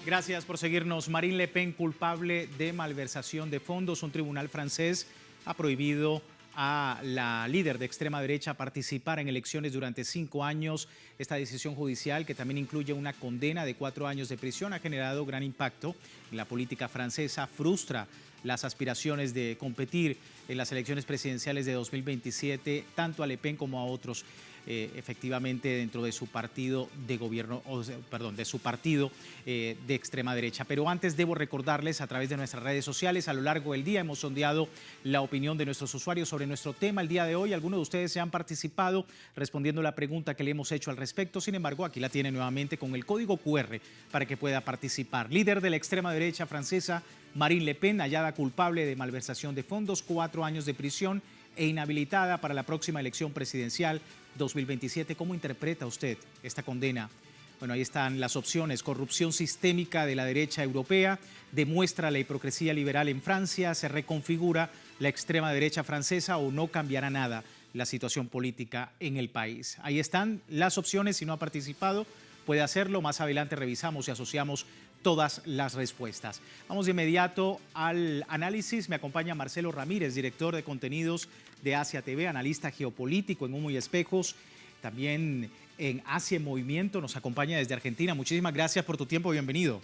Gracias por seguirnos. Marine Le Pen, culpable de malversación de fondos. Un tribunal francés ha prohibido a la líder de extrema derecha participar en elecciones durante 5 años. Esta decisión judicial, que también incluye una condena de 4 años de prisión, ha generado gran impacto en la política francesa. Frustra las aspiraciones de competir en las elecciones presidenciales de 2027, tanto a Le Pen como a otros, efectivamente, dentro de su partido de gobierno, de su partido de extrema derecha. Pero antes debo recordarles, a través de nuestras redes sociales, a lo largo del día hemos sondeado la opinión de nuestros usuarios sobre nuestro tema. El día de hoy, algunos de ustedes se han participado respondiendo la pregunta que le hemos hecho al respecto. Sin embargo, aquí la tiene nuevamente con el código QR para que pueda participar. Líder de la extrema derecha francesa, Marine Le Pen, hallada culpable de malversación de fondos, 4 años de prisión e inhabilitada para la próxima elección presidencial 2027. ¿Cómo interpreta usted esta condena? Bueno, ahí están las opciones. Corrupción sistémica de la derecha europea, demuestra la hipocresía liberal en Francia, se reconfigura la extrema derecha francesa o no cambiará nada la situación política en el país. Ahí están las opciones. Si no ha participado, puede hacerlo. Más adelante revisamos y asociamos todas las respuestas. Vamos de inmediato al análisis. Me acompaña Marcelo Ramírez, director de contenidos de Asia TV, analista geopolítico en Humo y Espejos, también en Asia en Movimiento. Nos acompaña desde Argentina. Muchísimas gracias por tu tiempo. Bienvenido.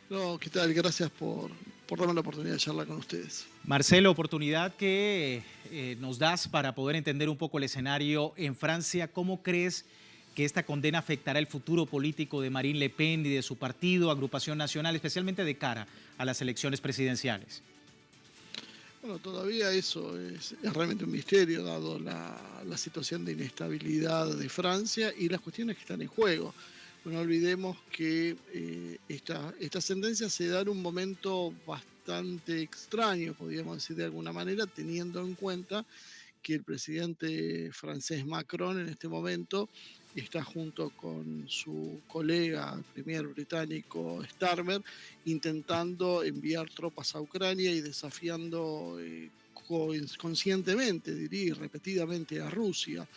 No, ¿qué tal? Gracias por darme la oportunidad de charlar con ustedes. Marcelo, oportunidad que nos das para poder entender un poco el escenario en Francia. ¿Cómo crees que esta condena afectará el futuro político de Marine Le Pen y de su partido, Agrupación Nacional, especialmente de cara a las elecciones presidenciales? Bueno, todavía eso es realmente un misterio, dado la situación de inestabilidad de Francia y las cuestiones que están en juego. No olvidemos que esta sentencia se da en un momento bastante extraño, podríamos decir de alguna manera, teniendo en cuenta que el presidente francés Macron en este momento está junto con su colega, el premier británico Starmer, intentando enviar tropas a Ucrania y desafiando conscientemente, diría, y repetidamente a Rusia.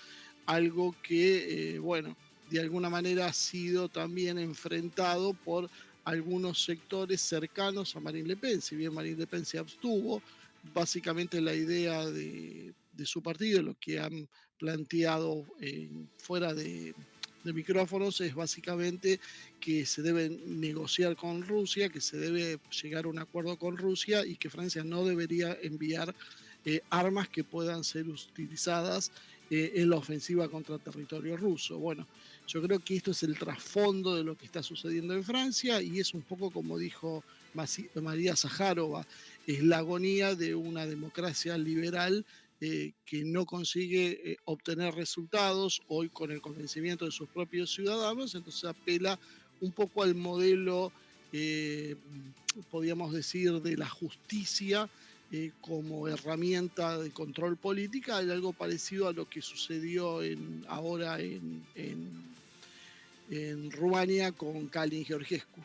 Algo que, bueno, de alguna manera ha sido también enfrentado por algunos sectores cercanos a Marine Le Pen. Si bien Marine Le Pen se abstuvo, básicamente la idea de su partido, lo que han planteado fuera de micrófonos, es básicamente que se debe negociar con Rusia, que se debe llegar a un acuerdo con Rusia y que Francia no debería enviar armas que puedan ser utilizadas en la ofensiva contra el territorio ruso. Bueno, yo creo que esto es el trasfondo de lo que está sucediendo en Francia y es un poco como dijo María Zaharova, es la agonía de una democracia liberal que no consigue obtener resultados hoy con el convencimiento de sus propios ciudadanos, entonces apela un poco al modelo, podríamos decir, de la justicia como herramienta de control política, algo parecido a lo que sucedió ahora en Rumania con Calin Georgescu.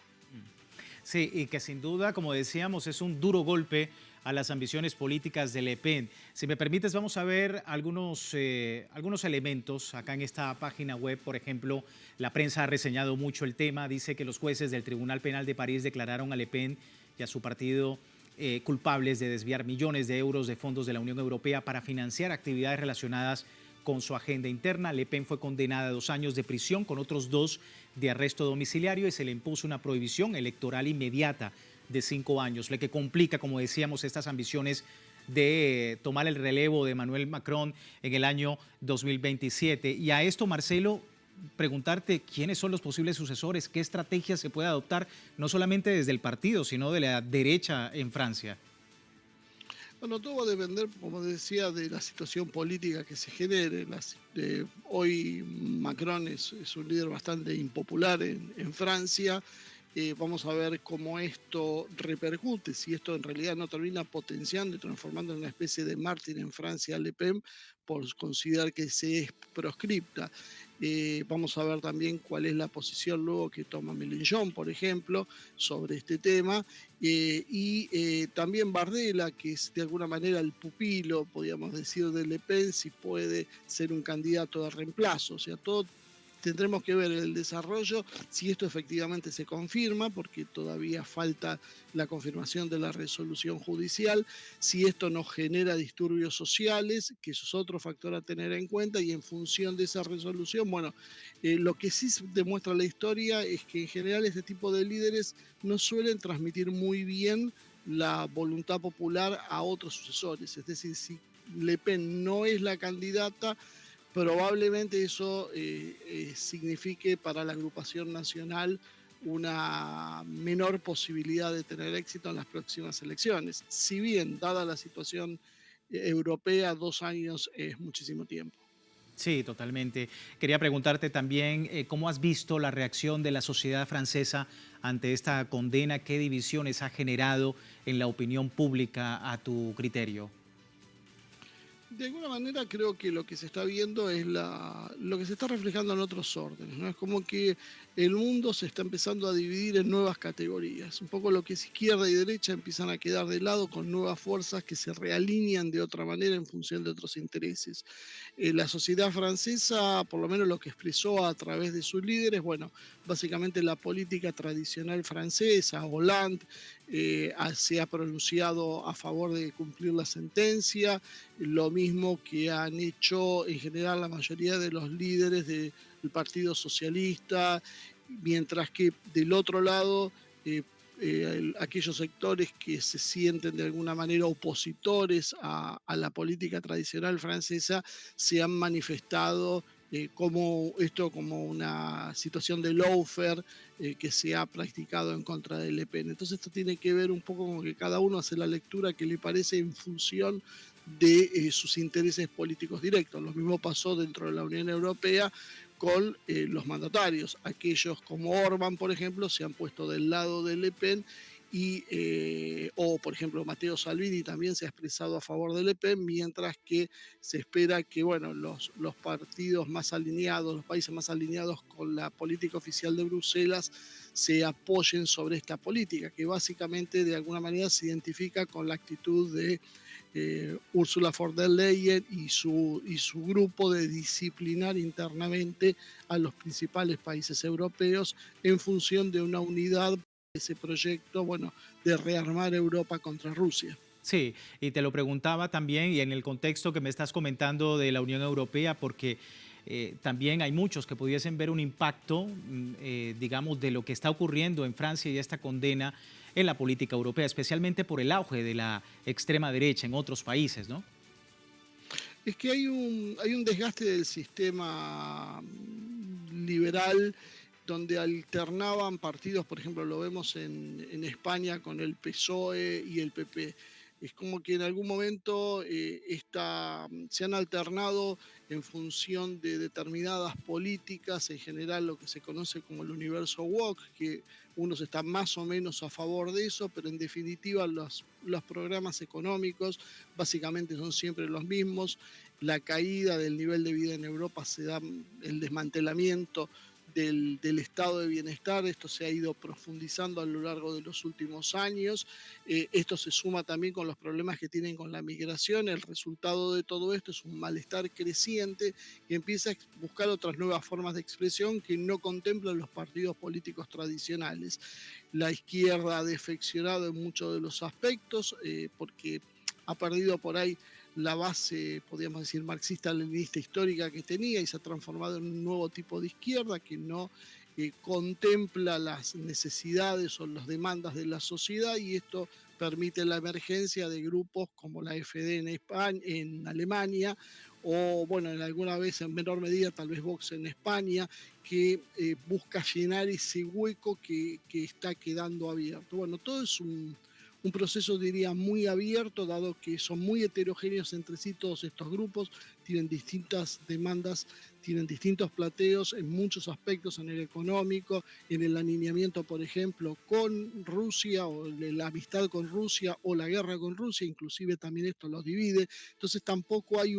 Sí, y que sin duda, como decíamos, es un duro golpe a las ambiciones políticas de Le Pen. Si me permites, vamos a ver algunos elementos acá en esta página web. Por ejemplo, la prensa ha reseñado mucho el tema. Dice que los jueces del Tribunal Penal de París declararon a Le Pen y a su partido culpables de desviar millones de euros de fondos de la Unión Europea para financiar actividades relacionadas con su agenda interna. Le Pen fue condenada a 2 años de prisión con otros 2 de arresto domiciliario y se le impuso una prohibición electoral inmediata de 5 años, lo que complica, como decíamos, estas ambiciones de tomar el relevo de Emmanuel Macron en el año 2027. Y a esto, Marcelo, preguntarte quiénes son los posibles sucesores, qué estrategia se puede adoptar, no solamente desde el partido, sino de la derecha en Francia. Bueno, todo va a depender, como decía, de la situación política que se genere. Hoy Macron es un líder bastante impopular en Francia. Vamos a ver cómo esto repercute, si esto en realidad no termina potenciando y transformando en una especie de mártir en Francia a Le Pen por considerar que se es proscripta. Vamos a ver también cuál es la posición luego que toma Mélenchon, por ejemplo, sobre este tema. También Bardella, que es de alguna manera el pupilo, podríamos decir, de Le Pen, si puede ser un candidato de reemplazo. O sea, todo tendremos que ver el desarrollo, si esto efectivamente se confirma, porque todavía falta la confirmación de la resolución judicial, si esto nos genera disturbios sociales, que eso es otro factor a tener en cuenta, y en función de esa resolución, bueno, lo que sí demuestra la historia es que en general este tipo de líderes no suelen transmitir muy bien la voluntad popular a otros sucesores. Es decir, si Le Pen no es la candidata, probablemente eso signifique para la agrupación nacional una menor posibilidad de tener éxito en las próximas elecciones. Si bien, dada la situación europea, 2 años es muchísimo tiempo. Sí, totalmente. Quería preguntarte también cómo has visto la reacción de la sociedad francesa ante esta condena, qué divisiones ha generado en la opinión pública a tu criterio. De alguna manera creo que lo que se está viendo es lo que se está reflejando en otros órdenes, ¿no? Es como que el mundo se está empezando a dividir en nuevas categorías. Un poco lo que es izquierda y derecha empiezan a quedar de lado con nuevas fuerzas que se realinean de otra manera en función de otros intereses. La sociedad francesa, por lo menos lo que expresó a través de sus líderes, bueno, básicamente la política tradicional francesa, Hollande, se ha pronunciado a favor de cumplir la sentencia, lo mismo que han hecho en general la mayoría de los líderes del Partido Socialista, mientras que del otro lado, aquellos sectores que se sienten de alguna manera opositores a la política tradicional francesa se han manifestado como una situación de lawfare que se ha practicado en contra de Le Pen. Entonces esto tiene que ver un poco con que cada uno hace la lectura que le parece en función de sus intereses políticos directos. Lo mismo pasó dentro de la Unión Europea con los mandatarios. Aquellos como Orban, por ejemplo, se han puesto del lado de Le Pen o por ejemplo Matteo Salvini también se ha expresado a favor de Le Pen, mientras que se espera que bueno, los partidos más alineados, los países más alineados con la política oficial de Bruselas se apoyen sobre esta política, que básicamente de alguna manera se identifica con la actitud de Ursula von der Leyen y su grupo de disciplinar internamente a los principales países europeos en función de una unidad de ese proyecto, bueno, de rearmar Europa contra Rusia. Sí, y te lo preguntaba también, y en el contexto que me estás comentando de la Unión Europea, porque también hay muchos que pudiesen ver un impacto, digamos, de lo que está ocurriendo en Francia y esta condena en la política europea, especialmente por el auge de la extrema derecha en otros países, ¿no? Es que hay un desgaste del sistema liberal donde alternaban partidos, por ejemplo, lo vemos en España con el PSOE y el PP. Es como que en algún momento se han alternado en función de determinadas políticas, en general lo que se conoce como el universo woke, que unos están más o menos a favor de eso, pero en definitiva los programas económicos básicamente son siempre los mismos. La caída del nivel de vida en Europa se da, el desmantelamiento del estado de bienestar. Esto se ha ido profundizando a lo largo de los últimos años. Esto se suma también con los problemas que tienen con la migración. El resultado de todo esto es un malestar creciente que empieza a buscar otras nuevas formas de expresión que no contemplan los partidos políticos tradicionales. La izquierda ha defeccionado en muchos de los aspectos porque ha perdido por ahí la base, podríamos decir, marxista-leninista histórica que tenía y se ha transformado en un nuevo tipo de izquierda que no contempla las necesidades o las demandas de la sociedad, y esto permite la emergencia de grupos como la FD en España, en Alemania, o bueno, en alguna vez en menor medida tal vez Vox en España, que busca llenar ese hueco que está quedando abierto. Bueno, todo es un proceso, diría, muy abierto, dado que son muy heterogéneos entre sí todos estos grupos, tienen distintas demandas, tienen distintos plateos en muchos aspectos, en el económico, en el alineamiento, por ejemplo, con Rusia, o la amistad con Rusia, o la guerra con Rusia, inclusive también esto los divide. Entonces tampoco hay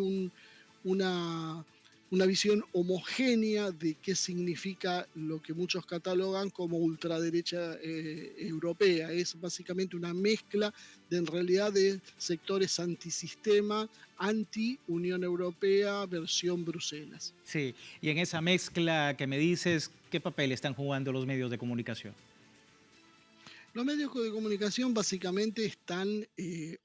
una una visión homogénea de qué significa lo que muchos catalogan como ultraderecha europea. Es básicamente una mezcla de en realidad de sectores antisistema, anti-Unión Europea, versión Bruselas. Sí, y en esa mezcla que me dices, ¿qué papel están jugando los medios de comunicación? Los medios de comunicación básicamente están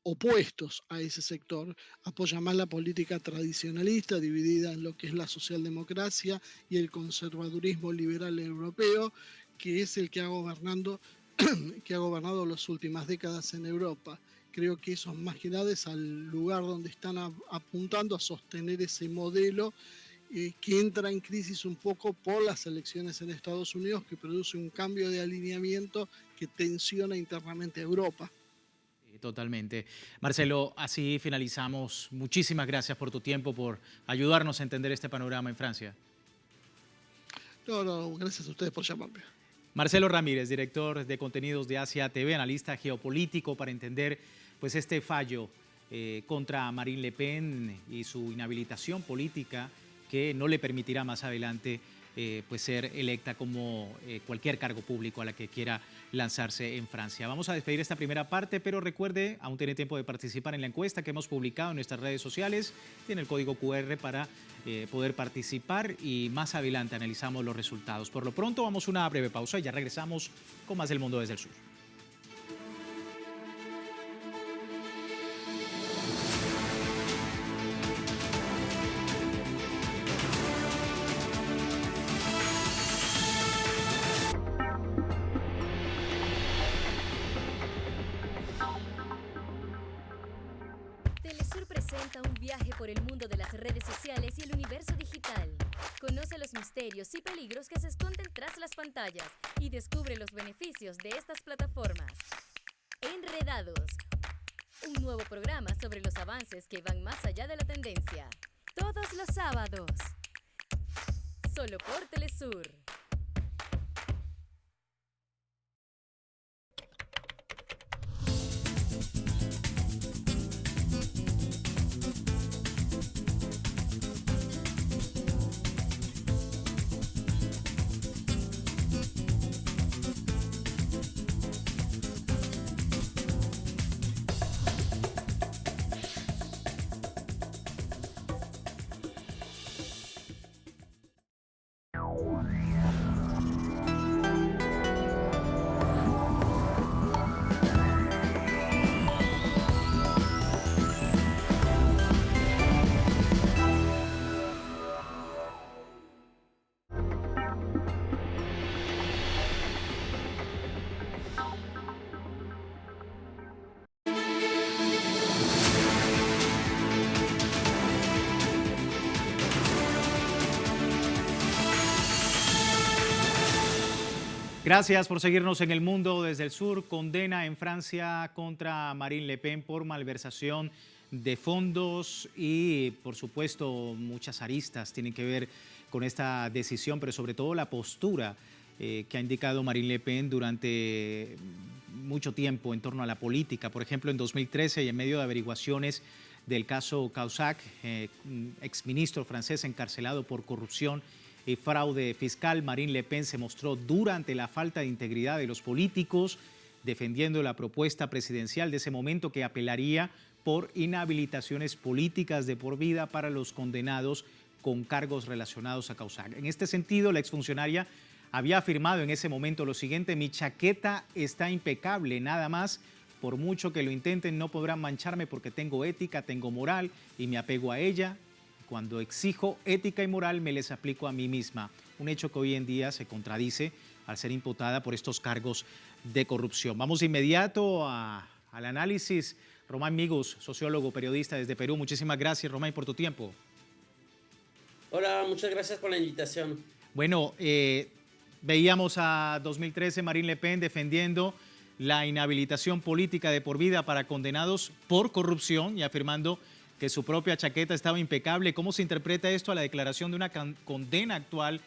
opuestos a ese sector, apoyan más la política tradicionalista dividida en lo que es la socialdemocracia y el conservadurismo liberal europeo, que es el que que ha gobernado las últimas décadas en Europa. Creo que eso más que nada es al lugar donde están apuntando a sostener ese modelo que entra en crisis un poco por las elecciones en Estados Unidos, que produce un cambio de alineamiento que tensiona internamente a Europa. Sí, totalmente. Marcelo, así finalizamos. Muchísimas gracias por tu tiempo, por ayudarnos a entender este panorama en Francia. No, no, gracias a ustedes por llamarme. Marcelo Ramírez, director de contenidos de Asia TV, analista geopolítico, para entender pues este fallo contra Marine Le Pen y su inhabilitación política que no le permitirá más adelante pues ser electa como cualquier cargo público a la que quiera lanzarse en Francia. Vamos a despedir esta primera parte, pero recuerde, aún tiene tiempo de participar en la encuesta que hemos publicado en nuestras redes sociales. Tiene el código QR para poder participar y más adelante analizamos los resultados. Por lo pronto vamos a una breve pausa y ya regresamos con más del mundo desde el sur. Telesur presenta un viaje por el mundo de las redes sociales y el universo digital. Conoce los misterios y peligros que se esconden tras las pantallas y descubre los beneficios de estas plataformas. Enredados, un nuevo programa sobre los avances que van más allá de la tendencia. Todos los sábados, solo por Telesur. Gracias por seguirnos en El Mundo desde el Sur. Condena en Francia contra Marine Le Pen por malversación de fondos y, por supuesto, muchas aristas tienen que ver con esta decisión, pero sobre todo la postura que ha indicado Marine Le Pen durante mucho tiempo en torno a la política. Por ejemplo, en 2013 y en medio de averiguaciones del caso Cahuzac, exministro francés encarcelado por corrupción y fraude fiscal, Marine Le Pen se mostró dura ante la falta de integridad de los políticos, defendiendo la propuesta presidencial de ese momento que apelaría por inhabilitaciones políticas de por vida para los condenados con cargos relacionados a Cahuzac. En este sentido, la exfuncionaria había afirmado en ese momento lo siguiente: mi chaqueta está impecable, nada más, por mucho que lo intenten no podrán mancharme porque tengo ética, tengo moral y me apego a ella. Cuando exijo ética y moral me les aplico a mí misma. Un hecho que hoy en día se contradice al ser imputada por estos cargos de corrupción. Vamos de inmediato al análisis. Román Migus, sociólogo, periodista desde Perú. Muchísimas gracias, Román, por tu tiempo. Hola, muchas gracias por la invitación. Bueno, veíamos a 2013 Marine Le Pen defendiendo la inhabilitación política de por vida para condenados por corrupción y afirmando que su propia chaqueta estaba impecable. ¿Cómo se interpreta esto a la declaración de una condena actual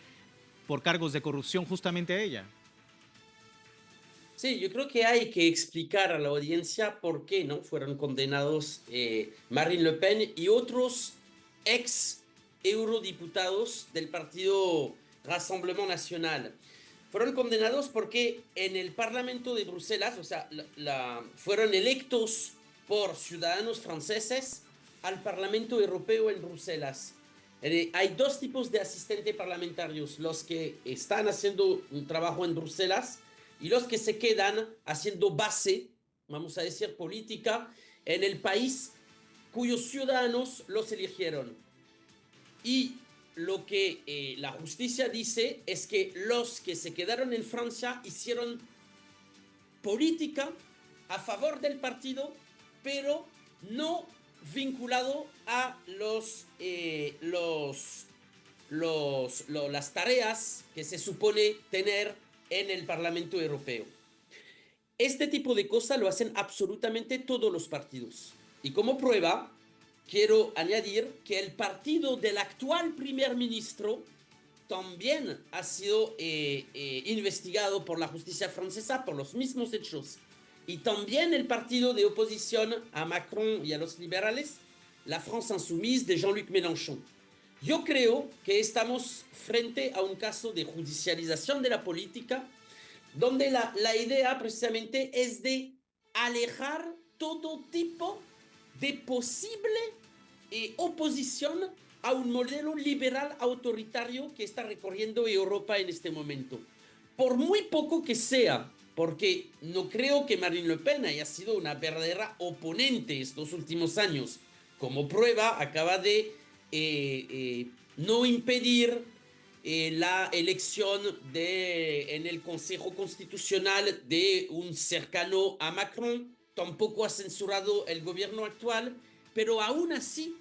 por cargos de corrupción justamente a ella? Sí, yo creo que hay que explicar a la audiencia por qué no fueron condenados Marine Le Pen y otros ex eurodiputados del partido Rassemblement Nacional. Fueron condenados porque en el Parlamento de Bruselas, o sea, fueron electos por ciudadanos franceses al Parlamento Europeo en Bruselas. Hay dos tipos de asistentes parlamentarios, los que están haciendo un trabajo en Bruselas y los que se quedan haciendo base, vamos a decir, política en el país cuyos ciudadanos los eligieron. Y lo que la justicia dice es que los que se quedaron en Francia hicieron política a favor del partido, pero no vinculado a las tareas que se supone tener en el Parlamento Europeo. Este tipo de cosas lo hacen absolutamente todos los partidos. Y como prueba, quiero añadir que el partido del actual primer ministro también ha sido investigado por la justicia francesa por los mismos hechos. Y también el partido de oposición a Macron y a los liberales, la France Insoumise de Jean-Luc Mélenchon. Yo creo que estamos frente a un caso de judicialización de la política, donde la idea precisamente es de alejar todo tipo de posible oposición a un modelo liberal autoritario que está recorriendo Europa en este momento. Por muy poco que sea, porque no creo que Marine Le Pen haya sido una verdadera oponente estos últimos años. Como prueba, acaba de no impedir la elección en el Consejo Constitucional de un cercano a Macron, tampoco ha censurado el gobierno actual, pero aún así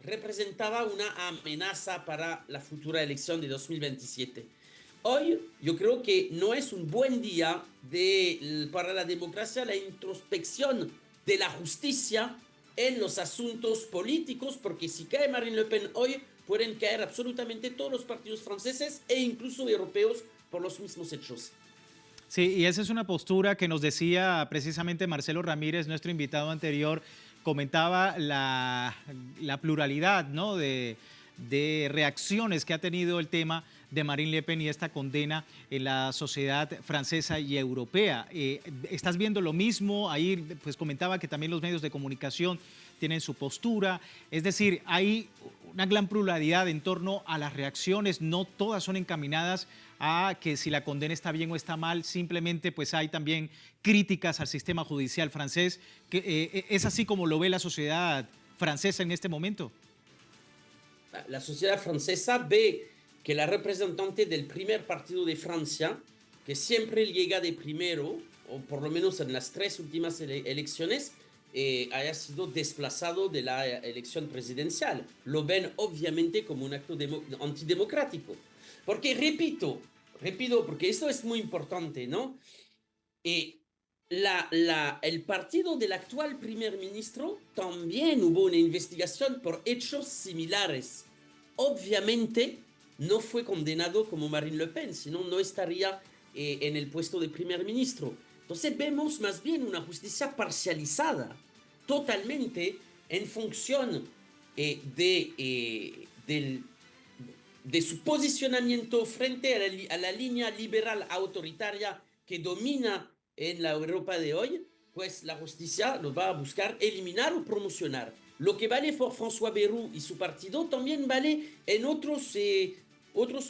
representaba una amenaza para la futura elección de 2027. Hoy yo creo que no es un buen día para la democracia, la introspección de la justicia en los asuntos políticos, porque si cae Marine Le Pen hoy, pueden caer absolutamente todos los partidos franceses e incluso europeos por los mismos hechos. Sí, y esa es una postura que nos decía precisamente Marcelo Ramírez, nuestro invitado anterior, comentaba la pluralidad, ¿no?, de reacciones que ha tenido el tema de Marine Le Pen y esta condena en la sociedad francesa y europea. ¿Estás viendo lo mismo? Ahí pues comentaba que también los medios de comunicación tienen su postura. Es decir, hay una gran pluralidad en torno a las reacciones, no todas son encaminadas a que si la condena está bien o está mal, simplemente pues hay también críticas al sistema judicial francés. ¿Es así como lo ve la sociedad francesa en este momento? La sociedad francesa ve que la representante del primer partido de Francia, que siempre llega de primero, o por lo menos en las 3 últimas elecciones, haya sido desplazado de la elección presidencial. Lo ven obviamente como un acto antidemocrático. Porque repito, porque esto es muy importante, ¿no? El partido del actual primer ministro también hubo una investigación por hechos similares. Obviamente no fue condenado como Marine Le Pen, sino no estaría en el puesto de primer ministro. Entonces vemos más bien una justicia parcializada, totalmente en función de su posicionamiento frente a la línea liberal autoritaria que domina en la Europa de hoy. Pues la justicia lo va a buscar eliminar o promocionar. Lo que vale por François Bayrou y su partido también vale en otros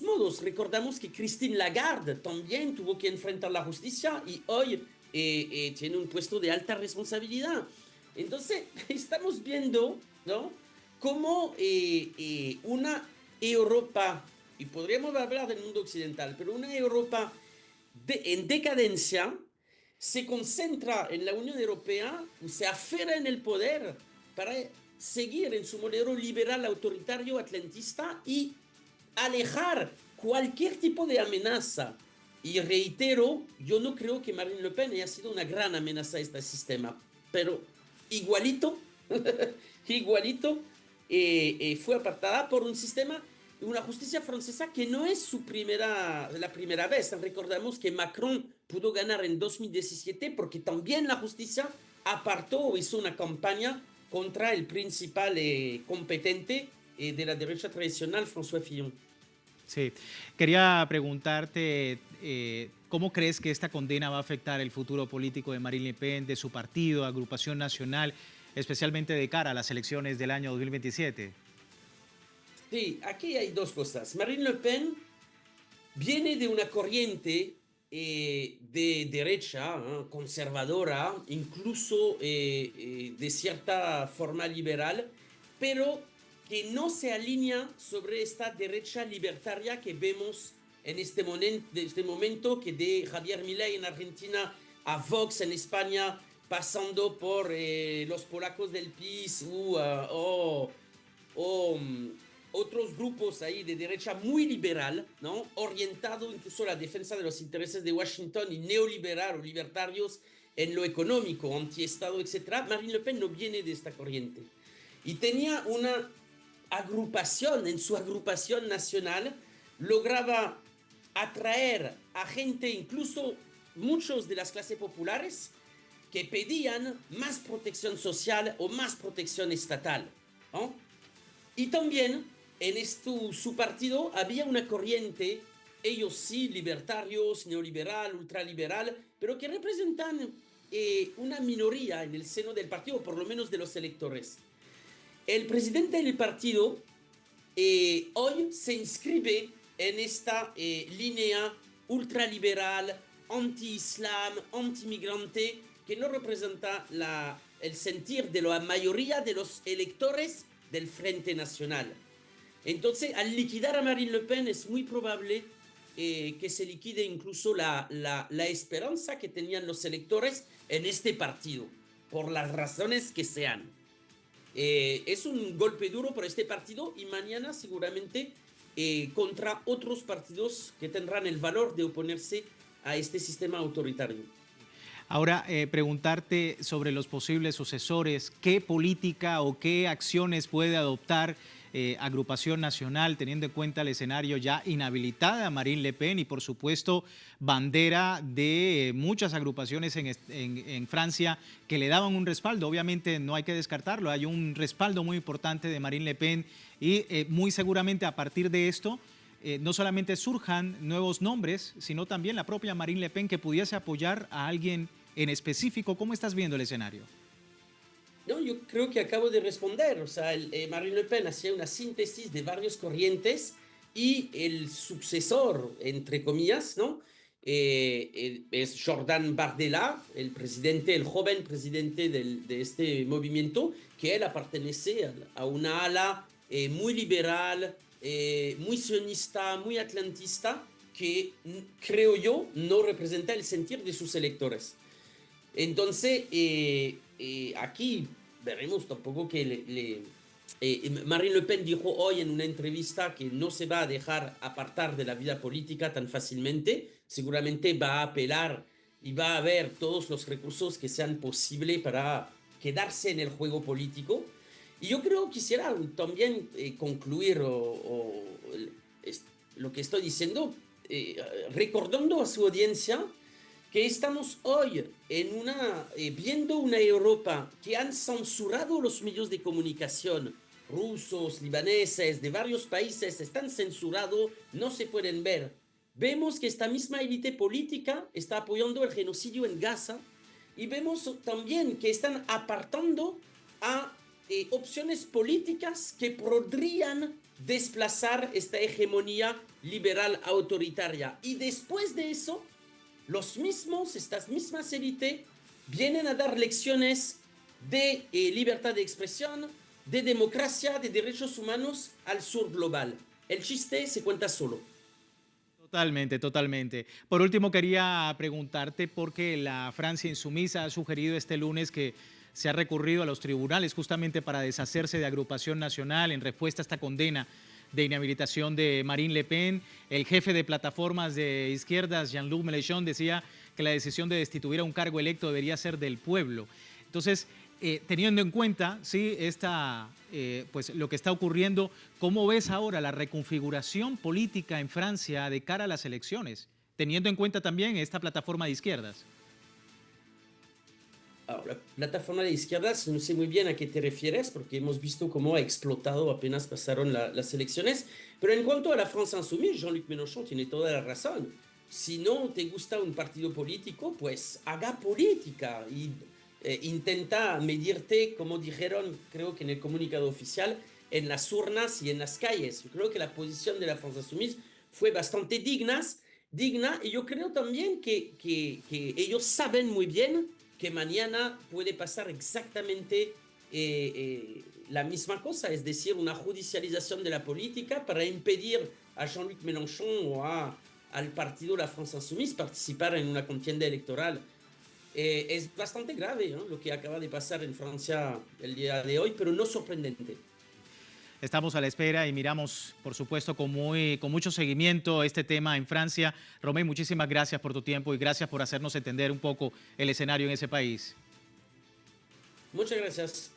modos. Recordamos que Christine Lagarde también tuvo que enfrentar la justicia y hoy tiene un puesto de alta responsabilidad. Entonces, estamos viendo, ¿no?, cómo una Europa, y podríamos hablar del mundo occidental, pero una Europa en decadencia se concentra en la Unión Europea, se aferra en el poder para seguir en su modelo liberal autoritario atlantista y alejar cualquier tipo de amenaza. Y reitero, yo no creo que Marine Le Pen haya sido una gran amenaza a este sistema, pero igualito fue apartada por un sistema, una justicia francesa que no es la primera vez. Recordamos que Macron pudo ganar en 2017 porque también la justicia apartó o hizo una campaña contra el principal competente de la derecha tradicional, François Fillon. Sí, quería preguntarte, ¿cómo crees que esta condena va a afectar el futuro político de Marine Le Pen, de su partido, Agrupación Nacional, especialmente de cara a las elecciones del año 2027? Sí, aquí hay dos cosas. Marine Le Pen viene de una corriente de derecha, conservadora, incluso de cierta forma liberal, pero que no se alinea sobre esta derecha libertaria que vemos en este momento, que de Javier Milei en Argentina a Vox en España, pasando por los polacos del PiS otros grupos ahí de derecha muy liberal, ¿no? Orientado incluso a la defensa de los intereses de Washington y neoliberal o libertarios en lo económico, antiestado, etc. Marine Le Pen no viene de esta corriente. Y tenía una agrupación, en su agrupación nacional, lograba atraer a gente, incluso muchos de las clases populares, que pedían más protección social o más protección estatal, ¿no? Y también en su partido había una corriente, ellos sí, libertarios, neoliberal, ultraliberal, pero que representan una minoría en el seno del partido, por lo menos de los electores. El presidente del partido hoy se inscribe en esta línea ultraliberal, anti-islam, anti-migrante, que no representa el sentir de la mayoría de los electores del Frente Nacional. Entonces, al liquidar a Marine Le Pen es muy probable que se liquide incluso la esperanza que tenían los electores en este partido, por las razones que sean. Es un golpe duro para este partido y mañana seguramente contra otros partidos que tendrán el valor de oponerse a este sistema autoritario. Ahora, preguntarte sobre los posibles sucesores, ¿qué política o qué acciones puede adoptar Agrupación Nacional, teniendo en cuenta el escenario ya inhabilitada a Marine Le Pen y, por supuesto, bandera de muchas agrupaciones en Francia que le daban un respaldo? Obviamente no hay que descartarlo, hay un respaldo muy importante de Marine Le Pen y muy seguramente a partir de esto no solamente surjan nuevos nombres, sino también la propia Marine Le Pen que pudiese apoyar a alguien en específico. ¿Cómo estás viendo el escenario? No, yo creo que acabo de responder. O sea, Marine Le Pen hacía una síntesis de varias corrientes y el sucesor, entre comillas, ¿no? Es Jordan Bardella, el presidente, el joven presidente de este movimiento, que él pertenece a una ala muy liberal, muy sionista, muy atlantista, que creo yo no representa el sentir de sus electores. Entonces, aquí veremos tampoco que Marine Le Pen dijo hoy en una entrevista que no se va a dejar apartar de la vida política tan fácilmente. Seguramente va a apelar y va a ver todos los recursos que sean posibles para quedarse en el juego político. Y yo creo que quisiera también concluir lo que estoy diciendo, recordando a su audiencia que estamos hoy viendo una Europa que han censurado los medios de comunicación, rusos, libaneses, de varios países, están censurados, no se pueden ver. Vemos que esta misma élite política está apoyando el genocidio en Gaza y vemos también que están apartando a opciones políticas que podrían desplazar esta hegemonía liberal autoritaria. Y después de eso, estas mismas élites vienen a dar lecciones de libertad de expresión, de democracia, de derechos humanos al sur global. El chiste se cuenta solo. Totalmente, totalmente. Por último, quería preguntarte porque la Francia insumisa ha sugerido este lunes que se ha recurrido a los tribunales justamente para deshacerse de Agrupación Nacional en respuesta a esta condena de inhabilitación de Marine Le Pen. El jefe de plataformas de izquierdas, Jean-Luc Mélenchon, decía que la decisión de destituir a un cargo electo debería ser del pueblo. Entonces, teniendo en cuenta ¿sí? Pues, lo que está ocurriendo, ¿cómo ves ahora la reconfiguración política en Francia de cara a las elecciones, teniendo en cuenta también esta plataforma de izquierdas? La plataforma de izquierdas, no sé muy bien a qué te refieres, porque hemos visto cómo ha explotado apenas pasaron las elecciones. Pero en cuanto a la France Insoumise, Jean-Luc Mélenchon tiene toda la razón. Si no te gusta un partido político, pues haga política y intenta medirte, como dijeron, creo que en el comunicado oficial, en las urnas y en las calles. Yo creo que la posición de la France Insoumise fue bastante digna, y yo creo también que ellos saben muy bien que mañana puede pasar exactamente la misma cosa, es decir, una judicialización de la política para impedir a Jean-Luc Mélenchon o al partido La France Insoumise participar en una contienda electoral. Es bastante grave, ¿no?, lo que acaba de pasar en Francia el día de hoy, pero no sorprendente. Estamos a la espera y miramos, por supuesto, con mucho seguimiento este tema en Francia. Romain, muchísimas gracias por tu tiempo y gracias por hacernos entender un poco el escenario en ese país. Muchas gracias.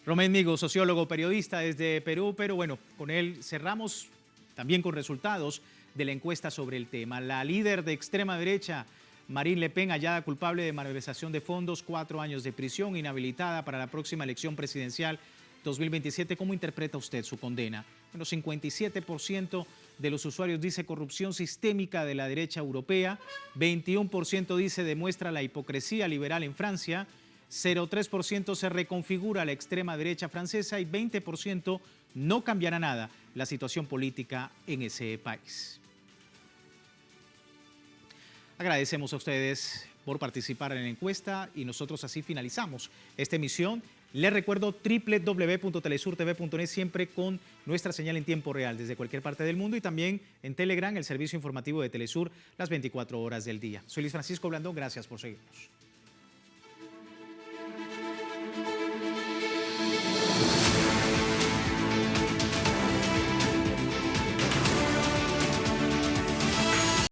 Romain Migo, sociólogo, periodista desde Perú, pero bueno, con él cerramos también con resultados de la encuesta sobre el tema. La líder de extrema derecha, Marine Le Pen, hallada culpable de malversación de fondos, 4 años de prisión, inhabilitada para la próxima elección presidencial 2027. ¿Cómo interpreta usted su condena? Bueno, 57% de los usuarios dice corrupción sistémica de la derecha europea, 21% dice demuestra la hipocresía liberal en Francia, 0,3% se reconfigura la extrema derecha francesa y 20% no cambiará nada la situación política en ese país. Agradecemos a ustedes por participar en la encuesta y nosotros así finalizamos esta emisión. Les recuerdo www.telesurtv.net, siempre con nuestra señal en tiempo real desde cualquier parte del mundo, y también en Telegram, el servicio informativo de Telesur, las 24 horas del día. Soy Luis Francisco Blandón, gracias por seguirnos.